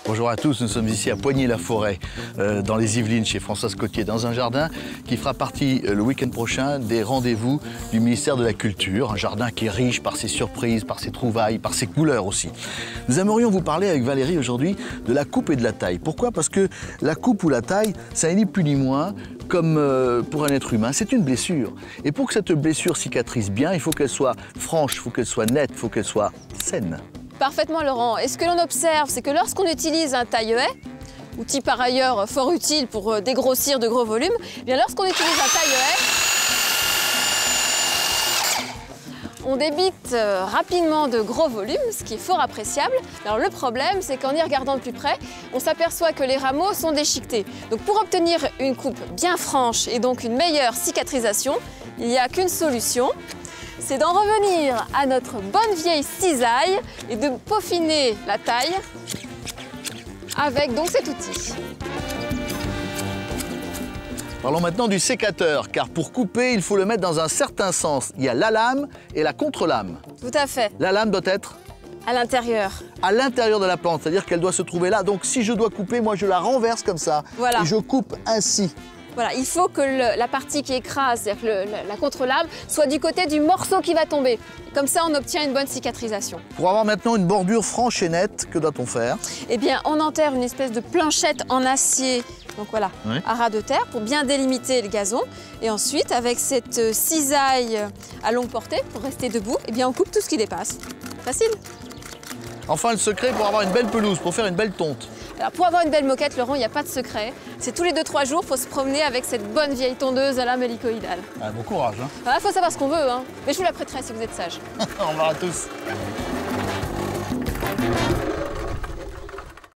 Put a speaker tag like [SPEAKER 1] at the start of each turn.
[SPEAKER 1] Bonjour à tous, nous sommes ici à Poigny-la-Forêt, dans les Yvelines, chez Françoise Cotier, dans un jardin qui fera partie le week-end prochain des rendez-vous du ministère de la Culture. Un jardin qui est riche par ses surprises, par ses trouvailles, par ses couleurs aussi. Nous aimerions vous parler avec Valérie aujourd'hui de la coupe et de la taille. Pourquoi? Parce que la coupe ou la taille, ça n'est ni plus ni moins comme pour un être humain, c'est une blessure. Et pour que cette blessure cicatrise bien, il faut qu'elle soit franche, il faut qu'elle soit nette, il faut qu'elle soit saine. Parfaitement,
[SPEAKER 2] Laurent. Et ce que l'on observe, c'est que lorsqu'on utilise un taille-haie, outil par ailleurs fort utile pour dégrossir de gros volumes, eh bien lorsqu'on utilise un taille-haie, on débite rapidement de gros volumes, ce qui est fort appréciable. Alors le problème, c'est qu'en y regardant de plus près, on s'aperçoit que les rameaux sont déchiquetés. Donc pour obtenir une coupe bien franche et donc une meilleure cicatrisation, il n'y a qu'une solution. C'est d'en revenir à notre bonne vieille cisaille et de peaufiner la taille avec donc cet outil.
[SPEAKER 1] Parlons maintenant du sécateur, car pour couper, il faut le mettre dans un certain sens. Il y a la lame et la contre-lame.
[SPEAKER 2] Tout à fait.
[SPEAKER 1] La lame doit être
[SPEAKER 2] à l'intérieur.
[SPEAKER 1] À l'intérieur de la plante, c'est-à-dire qu'elle doit se trouver là. Donc si je dois couper, moi je la renverse comme ça.
[SPEAKER 2] Voilà.
[SPEAKER 1] Et je coupe ainsi.
[SPEAKER 2] Voilà, il faut que la partie qui écrase, c'est-à-dire que la contre-lame, soit du côté du morceau qui va tomber. Comme ça, on obtient une bonne cicatrisation.
[SPEAKER 1] Pour avoir maintenant une bordure franche et nette, que doit-on faire?
[SPEAKER 2] Eh bien, on enterre une espèce de planchette en acier, donc voilà, oui, à ras de terre, pour bien délimiter le gazon. Et ensuite, avec cette cisaille à longue portée, pour rester debout, eh bien, on coupe tout ce qui dépasse. Facile.
[SPEAKER 1] Enfin, le secret pour avoir une belle pelouse, pour faire une belle tonte.
[SPEAKER 2] Alors pour avoir une belle moquette, Laurent, il n'y a pas de secret. C'est tous les 2-3 jours, il faut se promener avec cette bonne vieille tondeuse à lame hélicoïdale.
[SPEAKER 1] Ah, bon courage. Hein.
[SPEAKER 2] Il faut savoir ce qu'on veut, hein. Mais je vous la prêterai si vous êtes sage.
[SPEAKER 1] Au revoir à tous.